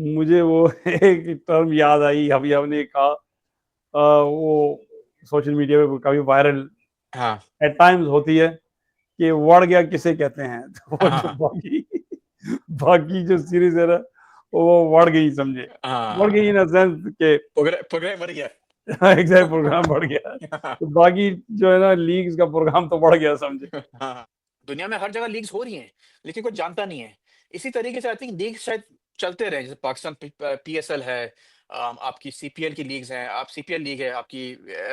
मुझे वो एक टर्म याद आई, अभी हमने कहा वो सोशल मीडिया पे काफी वायरल हाँ एट टाइम्स होती है कि वड़ गया किसे कहते हैं। तो वो जो हाँ बाकी बाकी जो सीरीज है ना, वो वड़ गई, समझे। वड़ गई हाँ। इन सेंस के प्रोग्राम मर गया। एग्जैक्ट प्रोग्राम बढ़ गया, तो बाकी जो है ना लीग्स का प्रोग्राम तो बढ़ गया, समझे। हाँ, दुनिया में हर जगह लीग्स हो रही हैं, लेकिन कोई जानता नहीं है। इसी तरीके से आई थिंक लीग्स शायद चलते रहे, जैसे पाकिस्तान पीएसएल है, आपकी सीपीएल की लीग्स हैं, आप सीपीएल लीग है आपकी,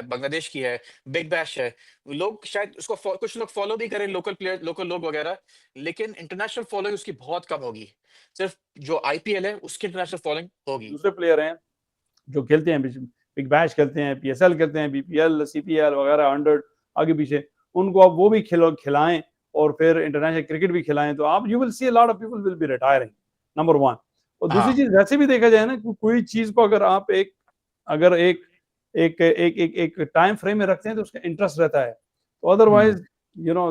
बांग्लादेश की है, बिग बैश है। लोग शायद उसको कुछ लोग फॉलो भी करें, लोकल प्लेयर, लोकल लोग वगैरह, लेकिन इंटरनेशनल फॉलोइंग उसकी बहुत कम होगी। सिर्फ जो आईपीएल है उसकी इंटरनेशनल फॉलोइंग होगी। दूसरे प्लेयर हैं जो खेलते हैं, बिग बैश खेलते हैं, पीएसएल खेलते हैं, बीपीएल, सीपीएल वगैरह, 100 आगे पीछे, उनको आप वो भी खिलाएं और फिर इंटरनेशनल क्रिकेट भी खिलाएं, तो आप you will see a lot of people will be retiring, number one. और दूसरी हाँ। चीज वैसे भी देखा जाए ना, कोई चीज को अगर आप अगर एक टाइम फ्रेम में रखते हैं तो उसका इंटरेस्ट रहता है, तो hmm otherwise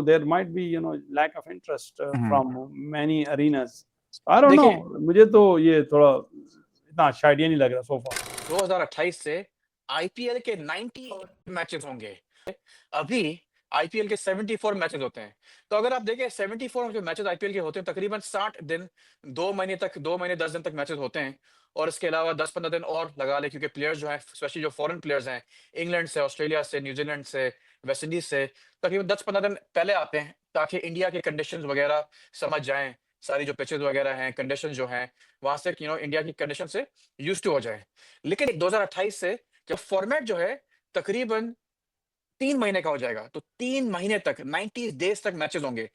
there might be lack of interest hmm. From many arenas. I don't know, देखिए, मुझे तो ये थोड़ा इतना अच्छा आइडिया नहीं लग रहा सो फार। 2028 से आईपीएल के 90 मैचेस होंगे। अभी आईपीएल के 74 मैचेस होते हैं। तो अगर आप देखें 74 जो मैचेस आईपीएल के होते हैं, तकरीबन 60 दिन, 2 महीने तक, 2 महीने 10 दिन तक मैचेस होते हैं। और इसके अलावा 10-15 दिन और लगा ले, क्योंकि प्लेयर्स जो हैं, स्पेशली जो फॉरेन प्लेयर्स हैं, इंग्लैंड से, ऑस्ट्रेलिया से, न्यूजीलैंड से, वेस्ट इंडीज से, तकरीबन 10-15 दिन पहले आते हैं, ताकि इंडिया के कंडीशंस वगैरह समझ जाएं, सारी जो पिचेस वगैरह हैं, कंडीशन जो हैं, वहां से इंडिया की कंडीशन से यूज टू हो जाए। लेकिन 2028 से जब फॉर्मेट जो है तकरीबन 3 महीने का हो जाएगा, तो 3 महीने तक, 90 डेज तक मैचेस होंगे।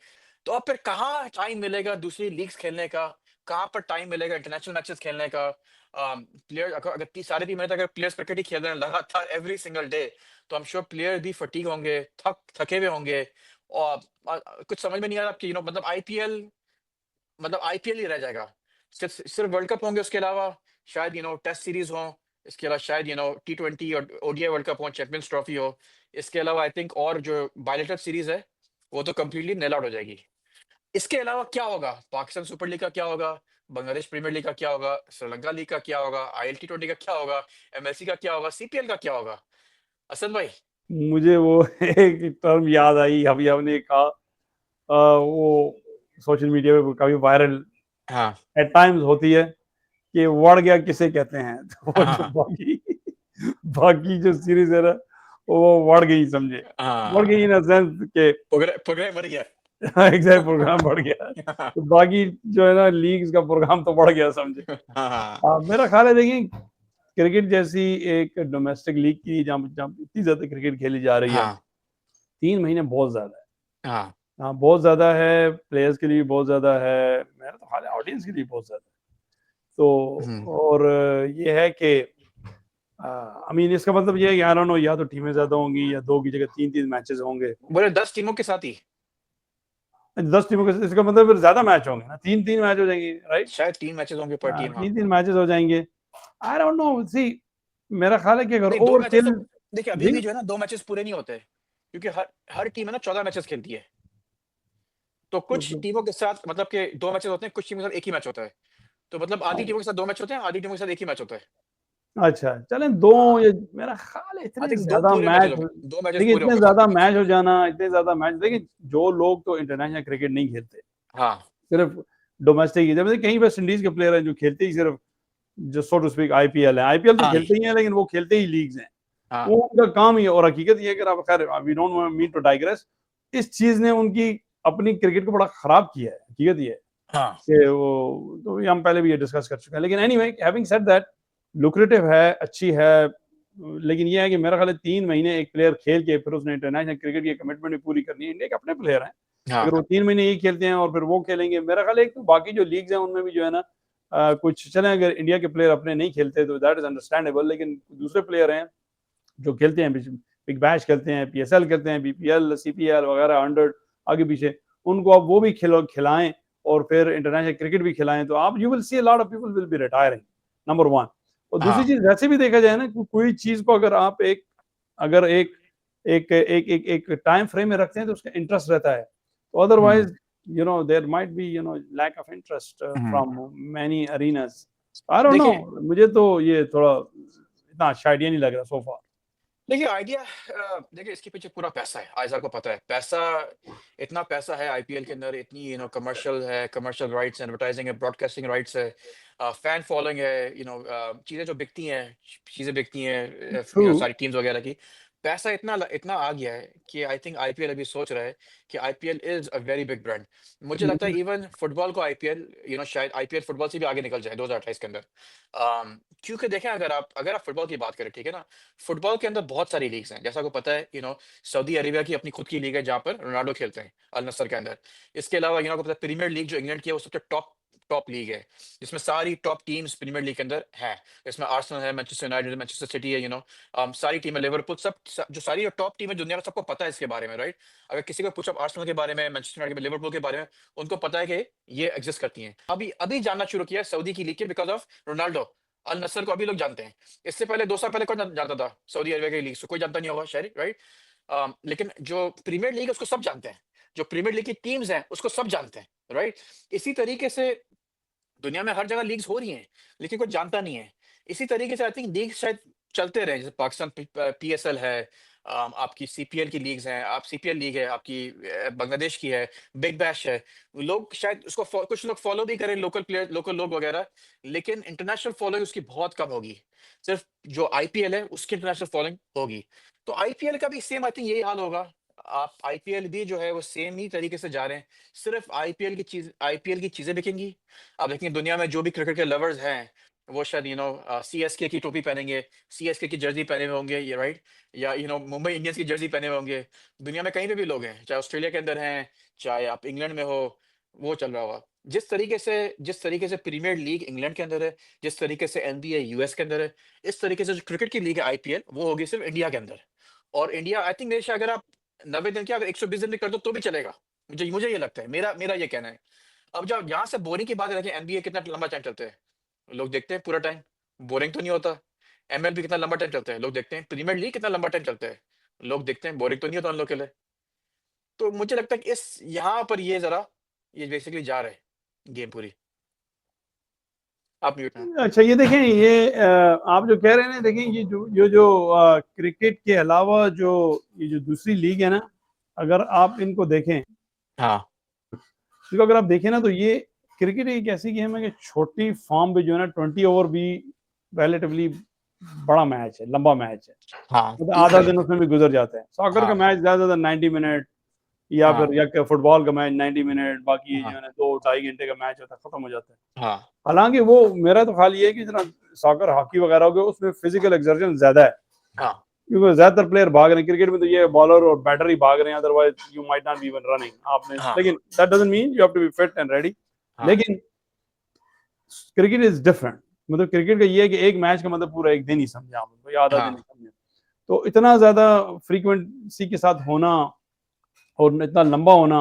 तो अब फिर कहाँ टाइम मिलेगा दूसरी लीग्स खेलने का, कहाँ पर टाइम मिलेगा इंटरनेशनल मैचेस खेलने का। प्लेयर अगर साढ़े 3 महीने तक अगर प्लेयर्स क्रिकेट ही खेल रहे हैं लगातार एवरी सिंगल डे, तो हम श्योर प्लेयर भी फटीग होंगे, थके हुए होंगे। और कुछ समझ में नहीं आ रहा आपकी, मतलब आईपीएल, मतलब आईपीएल ही रह जाएगा। सिर्फ वर्ल्ड कप होंगे, उसके अलावा शायद टेस्ट सीरीज हो, इसके अलावा शायद T20 और ओडीआई वर्ल्ड कप हो, चैंपियंस ट्रॉफी हो। इसके अलावा आई थिंक और जो बायलेटरल सीरीज है, वो तो कंप्लीटली नेल आउट हो जाएगी। इसके अलावा क्या होगा, पाकिस्तान सुपर लीग का क्या होगा, बांग्लादेश प्रीमियर लीग का क्या होगा, श्रीलंका लीग का क्या होगा, ILT20 का क्या होगा, एमएलसी का क्या होगा, सीपीएल का क्या होगा। असद भाई। मुझे वो एक टर्म याद आई, अभी हमने कहा वो सोशल मीडिया पे काफी वायरल हाँ एट टाइम्स होती है कि वड़ गया किसे कहते हैं। तो वो जो हाँ बाकी बाकी जो सीरीज है ना, वो वड़ गई, समझे। वड़ गई हाँ। इन सेंस के प्रोग्राम मर गया। एग्जैक्ट प्रोग्राम बढ़ गया, तो बाकी जो है ना लीग्स का प्रोग्राम तो बढ़ गया, समझे। हाँ मेरा ख्याल है, देखिए, क्रिकेट जैसी एक डोमेस्टिक लीग की जहाँ जहाँ इतनी ज्यादा क्रिकेट खेली जा रही है, हाँ 3 महीने बहुत ज्यादा है। हाँ। हाँ, बहुत ज्यादा है, प्लेयर्स के लिए बहुत ज्यादा है, मेरा तो ख्याल है ऑडियंस के लिए बहुत ज्यादा है। हम्म। तो और ये है कि आई मीन इसका मतलब ये है कि आई डोंट नो, या तो टीमें ज्यादा होंगी या दो की जगह 3-3 मैचेस होंगे। बोले 10 टीमों के साथ ही 10 टीमों के, इसका मतलब फिर ज्यादा मैच होंगे ना, 3-3 मैच हो जाएंगे, राइट। शायद 3 मैचेस होंगे पर टीम। हाँ। 3-3 मैचेस हो जाएंगे। आई डोंट नो, सी, मेरा ख्याल है कि अगर नहीं, दो ओवर मैचेस किल। तो, देखिए अभी जी, भी जो है ना 2 मैचेस पूरे नहीं होते, क्योंकि हर हर टीम है ना 14 मैचेस खेलती है। तो कुछ टीमों के साथ मतलब के 2 मैचेस होते हैं, कुछ टीमों के साथ एक ही मैच होता है। तो मतलब आधी टीमों के साथ 2 मैच होते हैं, आधी टीमों के साथ एक ही मैच होता है। अच्छा, चलें दो, हाँ, ये मेरा ख्याल है आई इतने थिंक दो ज्यादा पूरे मैचेस मैच। होंगे, 2 मैचेस देखिए, पूरे इतने होंगे ज्यादा फाइनल। मैच हो जाना, इतने ज्यादा मैच, देखिए, जो लोग तो इंटरनेशनल क्रिकेट नहीं खेलते, हाँ सिर्फ डोमेस्टिक ही, जैसे कहीं वेस्ट इंडीज के प्लेयर हैं जो खेलते ही सिर्फ, जो सो टू स्पीक आईपीएल है, आईपीएल तो हाँ खेलते ही हैं, लेकिन वो खेलते ही लीग्स हैं, हाँ वो उनका काम ही है। और हकीकत ये है कि आप, खैर, we don't mean to digress, इस चीज ने उनकी अपनी क्रिकेट को बड़ा खराब किया है, हकीकत ये है हाँ। कि वो, तो ये हम पहले भी ये डिस्कस कर चुके हैं, लेकिन anyway, having said that, lucrative है, अच्छी है, लेकिन ये है कि मेरा ख्याल है 3 महीने एक प्लेयर खेल के फिर उसने इंटरनेशनल क्रिकेट की कमिटमेंट भी पूरी करनी है। इंडिया के अपने प्लेयर हैं, अगर हाँ वो 3 महीने ही खेलते हैं और फिर वो खेलेंगे, मेरा ख्याल है एक तो बाकी जो लीग्स हैं उनमें भी जो है ना, कुछ चले, अगर इंडिया के प्लेयर अपने नहीं खेलते तो दैट इज अंडरस्टैंडेबल, लेकिन दूसरे प्लेयर हैं जो खेलते हैं, बिग बैश खेलते हैं, पीएसएल खेलते हैं, बीपीएल, सीपीएल वगैरह, 100 आगे पीछे, उनको आप वो भी खिलाएं और फिर इंटरनेशनल क्रिकेट भी खिलाएं, तो आप you will see a lot of people will be retiring, number one. और दूसरी हाँ। चीज वैसे भी देखा जाए ना, कोई चीज को अगर आप अगर एक टाइम फ्रेम में रखते हैं तो उसका इंटरेस्ट रहता है, तो hmm otherwise there might be lack of interest hmm. From many arenas. I don't know, देखिए मुझे तो ये थोड़ा इतना अच्छा आइडिया नहीं लग रहा सो फार। देखिए आइडिया देखिए इसके पीछे पूरा पैसा है, आयज़ा को पता है। पैसा इतना पैसा है आईपीएल के अंदर, इतनी कमर्शियल है, कमर्शियल राइट्स, एडवर्टाइजिंग है, ब्रॉडकास्टिंग राइट्स है, फैन फॉलोइंग है, चीज़ें जो बिकती हैं, चीज़ें बिकती हैं, ट्रू। सारी टीम्स वगैरह की। पैसा इतना आ गया है कि आई थिंक आईपीएल अभी सोच रहा है कि IPL is a very big brand. मुझे लगता है इवन फुटबॉल को आईपीएल शायद आईपीएल फुटबॉल से भी आगे निकल जाए 2028 के अंदर। क्योंकि देखें अगर आप फुटबॉल की बात करें, ठीक है ना? फुटबॉल के अंदर बहुत सारी लीग्स हैं। जैसा आपको पता है, सऊदी अरेबिया की अपनी खुद की लीग है जहाँ पर रोनाल्डो खेलते हैं, अल नस्र के अंदर। इसके अलावा आपको पता है प्रीमियर लीग जो इंग्लैंड की है वो सबसे टॉप टॉप लीग है, जिसमें सारी टॉप टीम्स प्रीमियर लीग के अंदर हैं। इसमें आर्सेनल है, मैनचेस्टर यूनाइटेड है, मैनचेस्टर सिटी है, सारी टीमें, लिवरपूल, जो सारी टॉप टीम है दुनिया में, सबको पता है इसके बारे में, राइट? अगर किसी को पूछो आर्सेनल के बारे में, मैनचेस्टर यूनाइटेड में, लिवरपूल के बारे में, उनको पता है कि ये एग्जिस्ट करती हैं। अभी अभी जानना शुरू किया है सऊदी की लीग के बिकॉज़ ऑफ रोनाल्डो। अल नस्र को अभी लोग जानते हैं। इससे पहले 2 साल पहले कौन जानता था सऊदी अरेबिया की लीग से? कोई जानता नहीं होगा शायद, राइट? लेकिन जो प्रीमियर लीग है उसको सब जानते हैं। जो प्रीमियर लीग की टीम्स हैं उसको सब जानते हैं, राइट? इसी तरीके से दुनिया में हर जगह लीग्स हो रही हैं, लेकिन कोई जानता नहीं है। इसी तरीके से आई थिंक लीग शायद चलते रहें, जैसे पाकिस्तान पीएसएल है, आपकी सीपीएल की लीग्स हैं, आप सीपीएल लीग है आपकी, बांग्लादेश की है, बिग बैश है। लोग शायद उसको कुछ लोग फॉलो भी करें, लोकल प्लेयर, लोकल लोग वगैरह, लेकिन इंटरनेशनल फॉलोइंग उसकी बहुत कम होगी। सिर्फ जो आईपीएल है उसकी इंटरनेशनल फॉलोइंग होगी। तो आईपीएल का भी सेम आई थिंक यही हाल होगा। आप आईपीएल भी जो है वो सेम ही तरीके से जा रहे हैं। सिर्फ आईपीएल की चीजें बिकेंगी। आप देखेंगे दुनिया में जो भी क्रिकेट के लवर्स हैं, वो शायद सीएसके की टोपी पहनेंगे, सीएसके की जर्सी पहने हुए होंगे, ये राइट? या मुंबई इंडियंस की जर्सी पहने हुए होंगे। दुनिया में कहीं पे भी लोग हैं, चाहे ऑस्ट्रेलिया के अंदर हैं, चाहे आप इंग्लैंड में हो, वो चल रहा होगा। जिस तरीके से प्रीमियर लीग इंग्लैंड के अंदर है, जिस तरीके से एनबीए यूएस के अंदर है, इस तरीके से जो क्रिकेट की लीग है आईपीएल, वो होगी सिर्फ इंडिया के अंदर। और इंडिया आई थिंक मेरे से अगर आप 90 दिन क्या, अगर 120 दिन भी कर दो तो भी चलेगा। मुझे ये लगता है, मेरा मेरा ये कहना है। अब जब यहाँ से बोरिंग की बात रखें, एनबीए कितना लंबा टाइम चलते हैं, लोग देखते हैं पूरा टाइम, बोरिंग तो नहीं होता। एमएलबी कितना लंबा टाइम चलता है, लोग देखते हैं। प्रीमियर लीग कितना लंबा टाइम चलता है, लोग देखते हैं। बोरिंग तो नहीं होता उन लोग के लिए। तो मुझे लगता है कि इस यहाँ पर ये बेसिकली जा रहा है गेम पूरी। आप म्यूट हैं। अच्छा ये देखें, ये आप जो कह रहे हैं ना, देखें ये जो क्रिकेट के अलावा जो ये जो दूसरी लीग है ना, अगर आप इनको देखें, हाँ क्योंकि अगर आप देखें ना तो ये क्रिकेट एक ऐसी गेम है कि छोटी फॉर्म पे जो है ना 20 ओवर भी रिलेटिवली बड़ा मैच है, लंबा मैच है, हाँ मतलब ठीक आधा है। दिन उसमें भी गुजर जाता है। सॉकर का हाँ मैच ज्यादा ज्यादा 90 मिनट, हाँ या फुटबॉल का मैच 90 मिनट, बाकी जो हाँ है ना 2 ढाई घंटे का मैच होता है, खत्म हो जाता है। हाँ हालांकि वो मेरा तो ख्याल ये है कि जना सॉकर हॉकी वगैरह हो गया उसमें फिजिकल एक्सर्शन ज्यादा है, हाँ क्योंकि ज्यादातर प्लेयर भाग रहे हैं। क्रिकेट में तो ये बॉलर और बैटर ही भाग रहे हैं, otherwise you might not be even running आपने, हाँ लेकिन that doesn't mean you have to be fit and ready. हाँ लेकिन क्रिकेट इज डिफरेंट, मतलब क्रिकेट का ये है कि एक मैच का मतलब पूरा एक दिन ही समझे आप उसको, या आधा दिन ही हाँ समझे। तो इतना ज्यादा फ्रीक्वेंसी के साथ होना और इतना लंबा होना,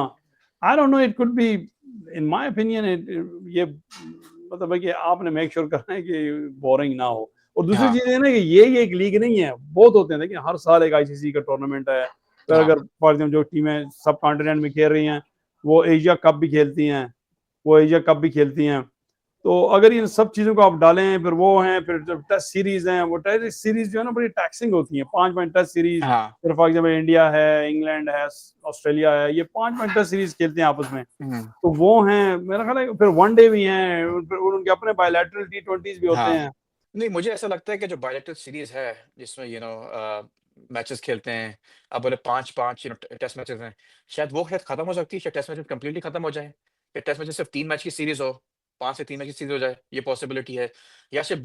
आई don't no, it could be, in my opinion, ये मतलब है कि आपने मेक श्योर करना है कि बोरिंग ना हो। और दूसरी हाँ चीज है ना कि ये एक लीग नहीं है, बहुत होते हैं। देखिए हर साल एक आईसीसी का टूर्नामेंट है, फिर हाँ अगर फॉर एग्जाम्पल जो टीमें सब कॉन्टिनेंट में खेल रही हैं, वो एशिया कप भी खेलती हैं, वो एशिया कप भी खेलती हैं। तो अगर इन सब चीज़ों को आप डालें, फिर वो हैं, फिर जब टेस्ट सीरीज हैं, वो टेस्ट सीरीज जो है ना बड़ी टैक्सिंग होती हैं। 5 मैच टेस्ट सीरीज, हाँ फिर फॉर एग्जाम्पल इंडिया है, इंग्लैंड है, ऑस्ट्रेलिया है, ये 5 मैच टेस्ट सीरीज खेलते हैं आपस में। हम्म, तो वो हैं, मेरा ख्याल है। फिर वनडे भी हैं, फिर उनके अपने बायलैटरल टी20s भी होते हाँ हैं। नहीं, मुझे ऐसा लगता है कि जो बायलैटरल सीरीज है, जिसमें मैचेस खेलते हैं, अब बोले 5-5 टेस्ट मैचेस हैं, शायद वो शायद खत्म हो सकती है, शायद टेस्ट मैचेस कंप्लीटली खत्म हो जाए। या टेस्ट मैचेस सिर्फ 3 मैच की सीरीज हो, 5 से 3 मैच की सीरीज हो जाए, ये पॉसिबिलिटी है। या शायद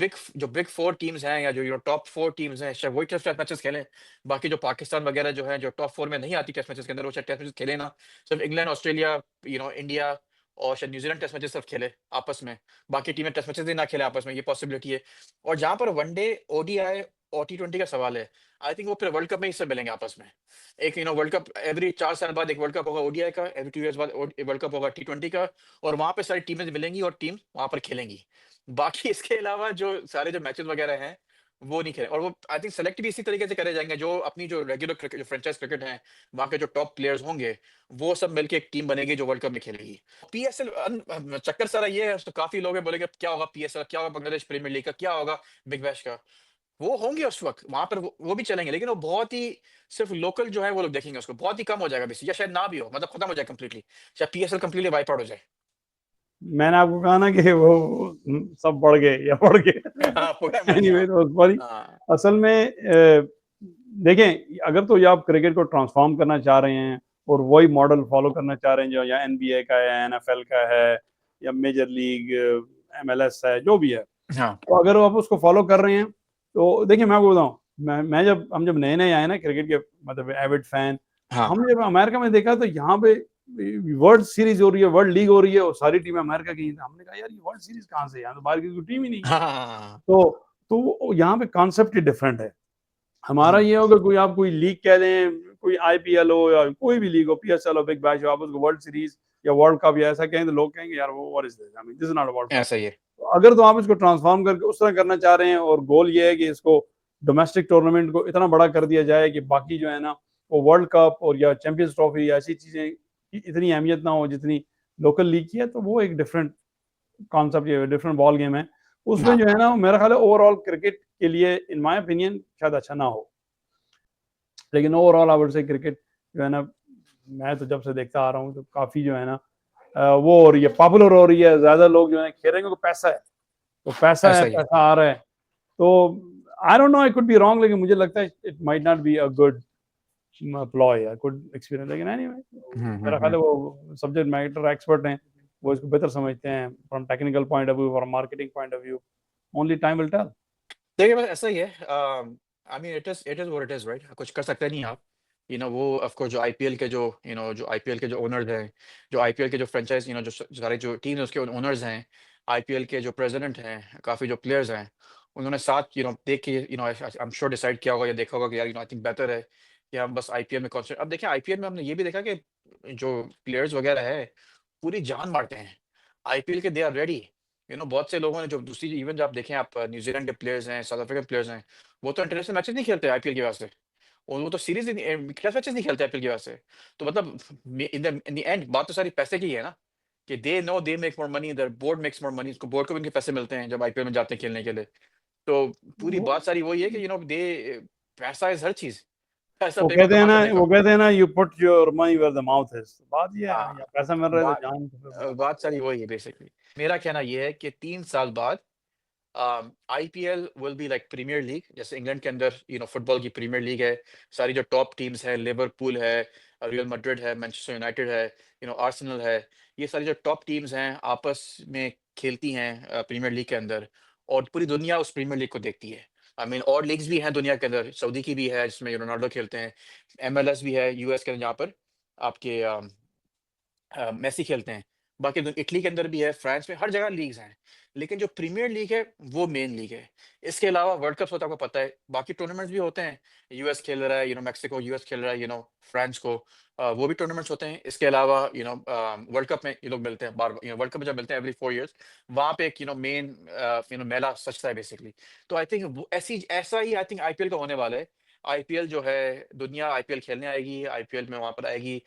बिग फोर टीम्स हैं, या जो टॉप फोर टीम्स हैं, शायद वही टेस्ट मैचेस खेलें। बाकी जो पाकिस्तान वगैरह जो है, जो टॉप फोर में नहीं आती टेस्ट मैचेस के अंदर, वो शायद टेस्ट मैचेस खेले ना। सिर्फ इंग्लैंड, ऑस्ट्रेलिया, इंडिया और शायद न्यूजीलैंड टेस्ट मैचेस सिर्फ खेले आपस में। बाकी टीमें टेस्ट मैचेस ही ना खेले आपस में, ये पॉसिबिलिटी है। और जहाँ पर वनडे, ओडीआई और टी20 का सवाल है, आई थिंक वो फिर वर्ल्ड कप में ही सब मिलेंगे आपस में। एक वर्ल्ड कप एवरी 4 साल बाद एक वर्ल्ड कप होगा ओडीआई का, एवरी 2 इयर्स बाद वर्ल्ड कप होगा टी20 का। और वहां पे सारी टीमें मिलेंगी और टीम वहां पर खेलेंगी। बाकी इसके अलावा जो सारे जो मैचेस वगैरह हैं, वो नहीं खेले, और वो आई थिंक सेलेक्ट भी इसी तरीके से करे जाएंगे, जो अपनी जो रेगुलर क्रिकेट, जो फ्रेंचाइज क्रिकेट है, वहाँ के जो टॉप प्लेयर्स होंगे, वो सब मिलके एक टीम बनेगी जो वर्ल्ड कप में खेलेगी। पीएसएल चक्कर सारा ये है, तो काफी लोग हैं बोलेंगे क्या होगा पीएसएल, क्या होगा बांग्लादेश प्रीमियर लीग का, क्या होगा बिग बैश का। वो होंगे उस वक्त वहां पर, वो भी चलेंगे, लेकिन वो बहुत ही सिर्फ लोकल जो है वो लोग देखेंगे उसको, बहुत ही कम हो जाएगा बेसिक, या शायद ना भी हो, मतलब खत्म हो जाए कंप्लीटली, शायद पीएसएल कंप्लीटली वाइप आउट हो जाए। मैंने आपको कहा ना कि वो सब बढ़ गए या बढ़ गए। हाँ पूरा मर गया। Anyway sorry. हाँ असल में देखें, अगर तो ये आप क्रिकेट को ट्रांसफॉर्म करना चाह रहे हैं और वही मॉडल फॉलो करना चाह रहे हैं जो या एनबीए का है, एनएफएल का है, या मेजर लीग, एमएलएस है, जो भी है, हाँ तो अगर आप उसको फॉलो कर रहे हैं तो देखिए, मैं आपको बताऊं, मैं जब नए नए आए ना क्रिकेट के, मतलब एविड फैन, हाँ हमने जब अमेरिका में देखा तो यहाँ पे वर्ल्ड सीरीज हो रही है, वर्ल्ड लीग हो रही है, और सारी टीमें अमेरिका की हैं। हमने कहा यार ये वर्ल्ड सीरीज कहाँ से है? यहाँ तो बाहर की कोई टीम ही नहीं है। हाँ। तो यहाँ पे कॉन्सेप्ट ही डिफरेंट है। हमारा हम्म, ये होगा, कोई आप कोई लीग कह दें, कोई आईपीएल हो या कोई भी लीग हो, पीएसएल हो, बिग बैश हो, आप उसको वर्ल्ड सीरीज या वर्ल्ड कप या ऐसा कहें तो लोग कहेंगे यार वो what is this, I mean this is not a world cup. ऐसा ही है। अगर तो आप इसको ट्रांसफॉर्म करके उस तरह करना चाह रहे हैं और गोल ये है कि इसको डोमेस्टिक टूर्नामेंट को इतना बड़ा कर दिया जाए कि बाकी जो है ना वो वर्ल्ड कप और या चैंपियंस ट्रॉफी या ऐसी चीजें की इतनी अहमियत ना हो जितनी लोकल लीग की है, तो वो एक डिफरेंट कॉन्सेप्ट, ये डिफरेंट बॉल गेम है। उसमें हाँ जो है ना मेरा ख्याल है ओवरऑल क्रिकेट के लिए इन माय ओपिनियन शायद अच्छा ना हो, लेकिन overall I would say cricket जो है ना, मैं तो जब से देखता आ रहा हूँ तो काफी जो है ना वो हो रही है, पॉपुलर हो रही है, ज्यादा लोग जो है खेल रहे हैं क्योंकि पैसा है, तो पैसा है, ऐसा ही है। पैसा आ रहा है। तो आई don't no, I could be wrong, लेकिन मुझे लगता है it might not be a good ploy या गुड एक्सपीरियंस, लेकिन एनीवे मेरा ख्याल हम्म। है वो सब्जेक्ट मैटर एक्सपर्ट हैं, वो इसको बेहतर समझते हैं from technical point of view, from marketing point of view, only time will tell. देखिए बस ऐसा ही है, I mean it is what it is right, कुछ कर सकते नहीं आप। वो ऑफ कोर्स जो आईपीएल के जो जो आईपीएल के जो ओनर्स हैं, जो आईपीएल के जो फ्रेंचाइज जो सारे जो टीम है उसके ओनर्स हैं, आईपीएल के जो प्रेसिडेंट हैं, काफी जो प्लेयर्स हैं, उन्होंने साथ देख के आई एम श्योर डिसाइड किया होगा या देखा होगा कि यार आई थिंक बेहतर है कि हम बस आईपीएल में कॉन्सेंट्रेट। अब देखिए आईपीएल में हमने ये भी देखा कि जो प्लेयर्स वगैरह है पूरी जान मारते हैं आईपीएल के, दे आर रेडी। बहुत से लोगों ने जो दूसरी इवन जो आप देखें, आप न्यूजीलैंड के प्लेयर्स हैं, साउथ अफ्रीकन प्लेयर्स हैं, वो तो इंटरनेशनल मैचेस नहीं खेलते आईपीएल की वजह से, और वो तो सीरीज टेस्ट मैचेस नहीं खेलते आईपीएल की वजह से। तो मतलब इन द एंड बात तो सारी पैसे की है ना, कि they know they make more money, their board makes more money, उसको बोर्ड को भी उनके पैसे मिलते हैं जब आईपीएल में जाते हैं खेलने के लिए। तो पूरी बात सारी वही है कि दे पैसा इज हर चीज, पैसा वो बेगा कहते हैं कमा ना, करने वो का। कहते हैं ना, you put your money where the mouth is, बात ये है, हाँ या पैसा मिल रहा है तो बात जान तो फिर बात सारी वही है बेसिकली। मेरा कहना ये है कि 3 साल बाद IPL will be like premier league, जैसे इंग्लैंड के अंदर फुटबॉल की प्रीमियर लीग है, सारी जो टॉप टीम्स है, लिवरपूल है, रियल मैड्रिड है, मैनचेस्टर यूनाइटेड है, आर्सेनल है, ये सारी जो टॉप टीम्स हैं आपस में खेलती हैं प्रीमियर लीग के अंदर, और पूरी दुनिया उस प्रीमियर लीग को देखती है। आई मीन और लीग्स भी हैं दुनिया के अंदर, सऊदी की भी है जिसमें रोनाल्डो खेलते हैं, एमएलएस भी है यूएस के अंदर जहाँ पर आपके मेसी खेलते हैं। बाकी इटली के अंदर भी है, फ्रांस में, हर जगह लीग्स हैं। लेकिन जो प्रीमियर लीग है वो मेन लीग है। इसके अलावा वर्ल्ड कप होता है, आपको पता है, बाकी टूर्नामेंट्स भी होते हैं। यूएस खेल रहा है, मैक्सिको यूएस खेल रहा है, फ्रांस को वो भी टूर्नामेंट्स होते हैं। इसके अलावा वर्ल्ड कप में ये लोग मिलते हैं बार, वर्ल्ड कप में जब मिलते हैं एवरी 4 इयर्स, वहाँ पे एक मेन मेला सचता है बेसिकली। तो आई थिंक ऐसा ही आई थिंक आईपीएल का होने वाला है। आईपीएल जो है, दुनिया आईपीएल खेलने आएगी, आईपीएल में वहां पर आएगी,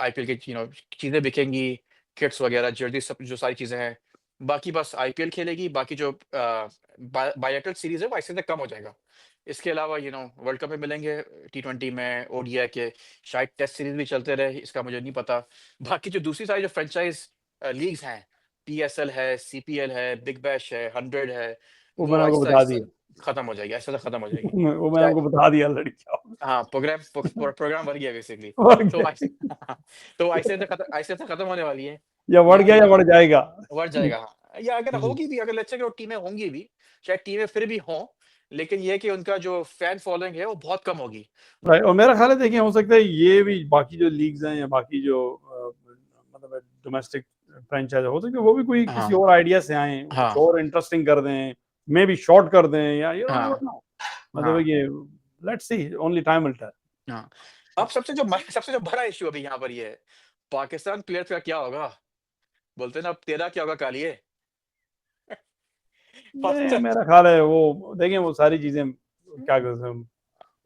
आईपीएल की चीजें बिकेंगी, किट्स वगैरह, जर्सी, सब जो सारी चीजें हैं। बाकी बस आईपीएल खेलेगी, बाकी जो बायलेटरल सीरीज है वो ऐसे तक कम हो जाएगा। इसके अलावा वर्ल्ड कप में मिलेंगे, टी20 में, ओडीआई के, शायद टेस्ट सीरीज भी चलते रहे, इसका मुझे नहीं पता। बाकी जो दूसरी सारी जो फ्रेंचाइज लीग्स हैं, पीएसएल है, सीपीएल है, बिग बैश है, 100 है, वो वो मैंने आपको आहिस्ता बता आहिस्ता दिया। खत्म हो जाएगी, ऐसा खत्म हो जाएगी। वो मैंने आपको बता दिया ऑलरेडी क्या होगा। हाँ प्रोग्राम बन गया बेसिकली। और तो क्या? तो ऐसे तो खत्म होने वाली है। या बढ़ या गया या बढ़ जाएगा। बढ़ जाएगा, हाँ, या अगर होगी भी, अगर लेट्स से कि वो टीमें होंगी भी, शायद टीमें फिर भी हों, लेकिन ये है कि उनका जो फैन फॉलोइंग है वो बहुत कम होगी। राइट, और मेरा ख्याल है देखिए, हो सकता है ये भी बाकी जो लीग्स हैं या बाकी जो मतलब डोमेस्टिक फ्रेंचाइज हो सकता है वो भी कोई किसी हाँ और आइडिया से आए, कुछ हाँ और इंटरेस्टिंग कर दें, मे बी शॉर्ट कर दें, या यू हाँ नेवर नो, मतलब हाँ ये let's see, only time will tell. हाँ। अब सबसे जो बड़ा इश्यू अभी यहाँ पर ये है, पाकिस्तान प्लेयर्स का क्या होगा। बोलते हैं ना, अब तेरा क्या होगा कालिए। नहीं, मेरा ख्याल है वो देखें वो सारी चीजें क्या कहते हैं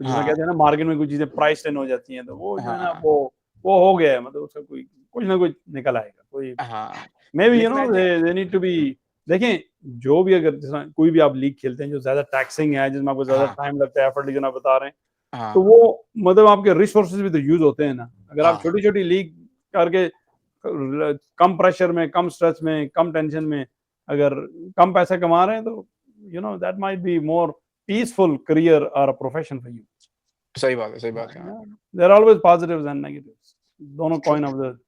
जिसमें हाँ कहते हैं ना मार्केट में कुछ चीजें प्राइस इन हो जाती हैं तो वो जो है ना हाँ वो हो गया है मतलब उसका कोई कुछ ना कुछ निकल आएगा कोई हाँ मे बी यू लेकिन no I think they need to be देखें जो भी अगर कोई भी आप लीग खेलते हैं जो ज्यादा टैक्सिंग है जिसमें आपको ज्यादा हाँ टाइम लगता है एफर्ट लेकिन आप बता रहे हैं तो हाँ वो मतलब आपके रिसोर्सेज भी तो यूज होते हैं ना अगर आप हाँ छोटी छोटी लीग करके कम प्रेशर में कम स्ट्रेस में कम टेंशन में अगर कम पैसा कमा रहे हैं तो you know that might be more peaceful career और प्रोफेशन फॉर यू सही बात है हाँ there are always positives and negatives दोनों कॉइन ऑफ द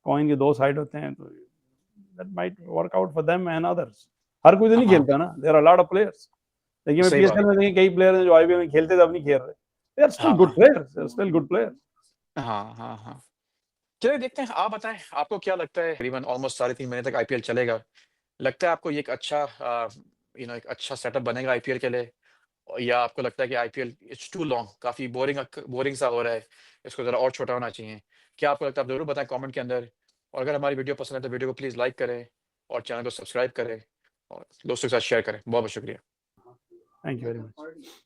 कॉइन के दो साइड होते हैं तो that might work out for them and others हर कोई तो नहीं हाँ खेलता ना there are lot of players देखिए मैं सही बात पीएसएल में देखिए कई प्लेयर हैं जो आईपीएल में खेलते थे अब नहीं खेल रहे दे आर स्टिल गुड हाँ players they are still good players हाँ हाँ हाँ चलिए देखते हैं आप बताएं आपको क्या लगता है तकरीबन ऑलमोस्ट 3.5 महीने तक आईपीएल चलेगा लगता है आपको ये एक अच्छा एक अच्छा सेटअप बनेगा आईपीएल के लिए या आपको लगता है कि आईपीएल इट्स टू लॉन्ग काफी बोरिंग सा हो रहा है इसको जरा और छोटा होना चाहिए क्या आपको लगता है आप जरूर बताएं कमेंट के अंदर और अगर हमारी वीडियो पसंद है तो वीडियो को प्लीज लाइक करें और चैनल को सब्सक्राइब करें और दोस्तों के साथ शेयर करें बहुत बहुत शुक्रिया थैंक यू वेरी मच